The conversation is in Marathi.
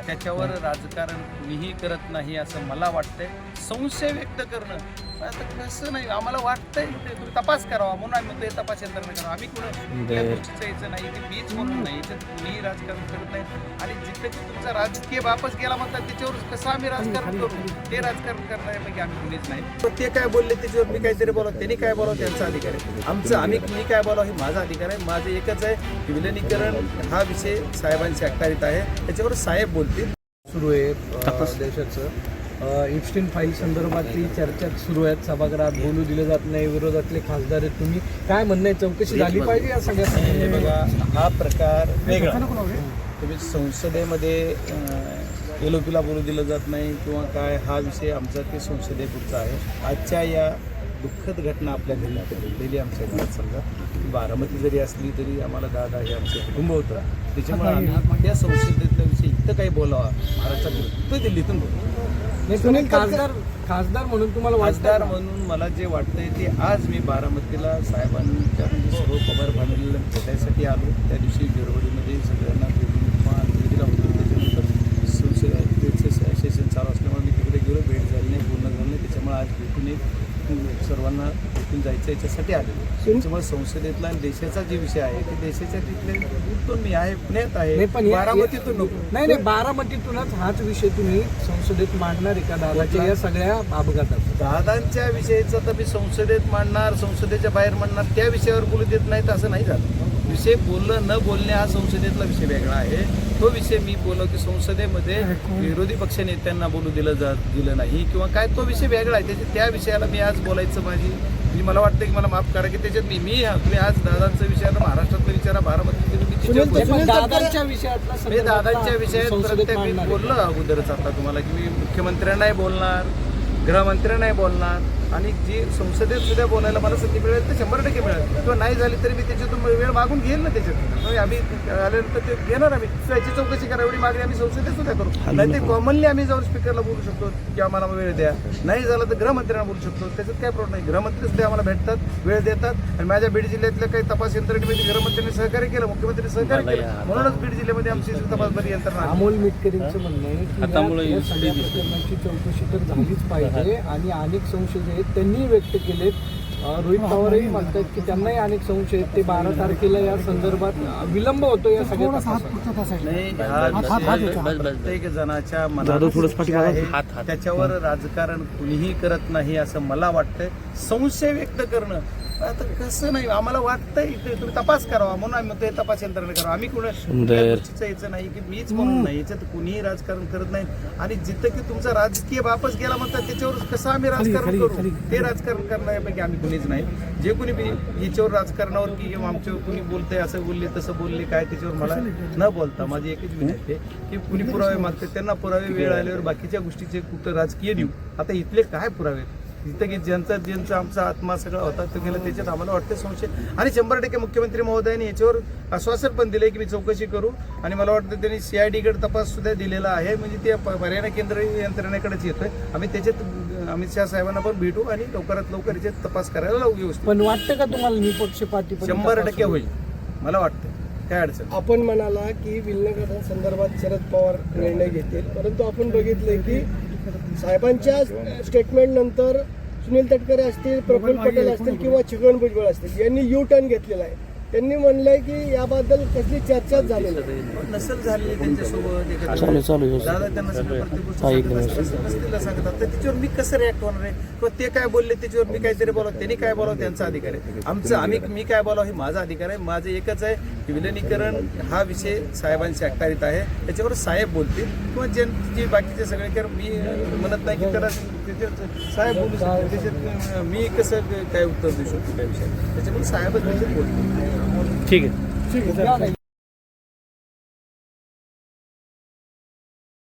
त्याच्यावर राजकारण कुणीही करत नाही असं मला वाटतंय. संशय व्यक्त करणं आता कसं नाही, आम्हाला वाटतंय ते तुम्ही तपास करावा म्हणून आम्ही म्हणतो हे तपास यंत्रणा करावा. आम्ही कुठं त्या गोष्टीचं यायचं नाही की मीच म्हणून नाही, याच्यात कुणीही राजकारण करत नाही. आणि जिथं की तुमचा राजकीय बापच गेला म्हणतात त्याच्यावर कसं आम्ही राजकारण करू, ते राजकारण करण्यापैकी आम्ही कुणीच नाही. तर ते काय बोलले त्याच्यावर मी काहीतरी बोलावं, त्यांनी काय बोलावं त्यांचा अधिकार आहे. आमचं मी काय बोलावं हे माझा अधिकार आहे. माझं एकच आहे की विलनीकरण हा विषय साहेबांच्या अखत्यारीत आहे, त्याच्यावर साहेब बोलतील. सुरू आहे देशाचं इप्स्टीन फाईल संदर्भातली चर्चा सुरू आहेत. सभागृहात बोलू दिलं जात नाही, विरोधातले खासदार आहेत. तुम्ही काय म्हणणं आहे, चौकशी झाली पाहिजे या सगळ्या? बघा, हा प्रकार वेगळा. तुम्ही संसदेमध्ये LOPला बोलू दिलं जात नाही किंवा काय, हा विषय आमचा ते संसदेपुरचा आहे. आजच्या या दुःखद घटना आपल्या घडलेली आमच्या घरात समजा बारामती जरी असली तरी आम्हाला दादा हे आमचं कुटुंब होतं, त्याच्यामुळे आम्ही त्या संसदेतला विषय इथं काही बोलावा महाराष्ट्रात तो दिल्लीतून तुम्ही खासदार म्हणून तुम्हाला खासदार म्हणून मला जे वाटतंय ते आज मी बारामतीला साहेबांच्या सर्व पवार फॅमिलीला भेटायसाठी आलो. त्या दिवशी गिरवडीमध्ये सगळ्यांना दिला होतो. त्याच्यानंतर संसदेचं सेशन चालू असल्यामुळे मी तिकडे गेलो, भेट झाली नाही, पूर्ण झालं नाही. त्याच्यामुळे आज भेटून सर्वांना भेटून जायचं याच्यासाठी आलेलो. त्याच्यामुळे संसदेतला आणि देशाचा जे विषय आहे ते देशाच्या तिथले मी आहे, पुण्यात आहे, बारामतीतून नको. नाही, बारामतीतूनच हाच विषय तुम्ही संसदेत मांडणार आहे का दादाच्या या सगळ्या अपघातात? दादांच्या विषयीचं तर मी संसदेत मांडणार, संसदेच्या बाहेर मांडणार, त्या विषयावर बोलू देत नाहीत असं नाही झालं. विषय बोलणं न बोलणे हा संसदेतला विषय वेगळा आहे. तो विषय मी बोललो की संसदेमध्ये विरोधी पक्ष नेत्यांना बोलू दिलं नाही किंवा काय, तो विषय वेगळा आहे. त्या विषयाला मी आज बोलायचं मला वाटतं की मला माफ करा की त्याच्यात तुम्ही आज दादांचा विषयाला महाराष्ट्रातला विचारा, बारामतीतला दादांच्या विषयात प्रत्येक मी बोललो अगोदरच आता तुम्हाला की मी मुख्यमंत्र्यांनाही बोलणार, गृहमंत्र्यांनाही बोलणार आणि जी संसदेत सुद्धा बोलायला मला संधी मिळेल तर 100% मिळेल किंवा नाही झाली तरी मी त्याच्यातून वेळ मागून घेईल ना. त्याच्यात आम्ही आल्यानंतर ते घेणार, आम्ही याची चौकशी करा एवढी मागणी आम्ही संसदेत सुद्धा करू. नाही ते कॉमनली आम्ही जाऊन स्पीकरला बोलू शकतो की आम्हाला वेळ द्या, नाही झालं तर गृहमंत्र्यांना बोलू शकतो. त्याच्यात काय प्रॉब्लेम नाही. गृहमंत्री सुद्धा आम्हाला भेटतात, वेळ देतात. आणि माझ्या बीड जिल्ह्यातल्या काही तपास यंत्रणेमध्ये गृहमंत्र्यांनी सहकार्य केलं, मुख्यमंत्री सहकार्य केलं, म्हणूनच बीड जिल्ह्यामध्ये आमची तपासबारी यंत्रणा. अमोल मिटकरींचं म्हणणं आहे की सगळ्या प्रकरणांची चौकशी तर झालीच पाहिजे आणि अनेक संशय आहेत त्यांनी व्यक्त केलेत. रोहित पवारही म्हणतात की त्यांनाही अनेक संशय आहेत. ते 12 तारखेला या संदर्भात विलंब होतो या सगळ्या प्रत्येक जणाच्या मनात त्याच्यावर राजकारण कुणीही करत नाही असं मला वाटतंय. संशय व्यक्त करणं आता कसं नाही, आम्हाला वाटतंय तुम्ही तपास करावा म्हणून आम्ही म्हणतो हे तपास यंत्रणा करावा. आम्ही कुणाचं यायचं नाही की मीच म्हणून नाही, याच्यात कुणीही राजकारण करत नाही. आणि जिथं की तुमचा राजकीय बापच गेला म्हणतात त्याच्यावर कसं आम्ही राजकारण करू, ते राजकारण करण्यापैकी आम्ही कुणीच नाही. जे कुणी याच्यावर राजकारणावर की किंवा आमच्यावर कुणी बोलतंय, असं बोलले तसं बोलले काय, त्याच्यावर मला न बोलता माझी एकच विनंती आहे की कुणी पुरावे मागते त्यांना पुरावे वेळ आल्यावर बाकीच्या गोष्टीचे कुठं राजकीय देऊ. आता इथले काय पुरावे, तिथं की ज्यांचा आमचा आत्मा सगळा होता तो गेला, त्याच्यात आम्हाला वाटतं संशय. आणि 100% मुख्यमंत्री महोदयांनी याच्यावर आश्वासन पण दिले की मी चौकशी करू. आणि मला वाटतं त्यांनी CID कडे तपास सुद्धा दिलेला आहे, म्हणजे ते हरियाणा केंद्र यंत्रणेकडेच येतोय. आम्ही त्याच्यात अमित शहा साहेबांना पण भेटू आणि लवकरात लवकर याच्यात तपास करायला लावू व्यवस्थित. पण वाटतं का तुम्हाला निपक्षपाती 100% होईल मला वाटतं, काय अडचण. आपण म्हणाला की विलनीकरण संदर्भात शरद पवार निर्णय घेतील, परंतु आपण बघितलंय की साहेबांच्या स्टेटमेंट नंतर सुनील तटकरे असतील, प्रफुल्ल पटेल असतील किंवा छगन भुजबळ असतील यांनी टर्न घेतलेला आहे. त्यांनी म्हणलंय की याबद्दल कसली चर्चाच झालेली नसेल झालेली त्यांच्यासोबत दादा त्यांना सांगतात तर त्याच्यावर मी कसं रिॲक्ट होणार आहे किंवा ते काय बोलले त्याच्यावर मी काहीतरी बोलावं, त्यांनी काय बोलावं त्यांचा अधिकार आहे. मी काय बोलावं हे माझा अधिकार आहे. माझं एकच आहे की विलनीकरण हा विषय साहेबांच्या अखत्यारीत आहे, त्याच्यावर साहेब बोलतील किंवा जे बाकीचे सगळे कारण मी म्हणत नाही की करा साहेब बोलू शकतो. त्याच्यात मी कसं काय उत्तर देऊ शकतो त्या विषयात, त्याच्यामुळे साहेबच बोलतील. ठीक आहे.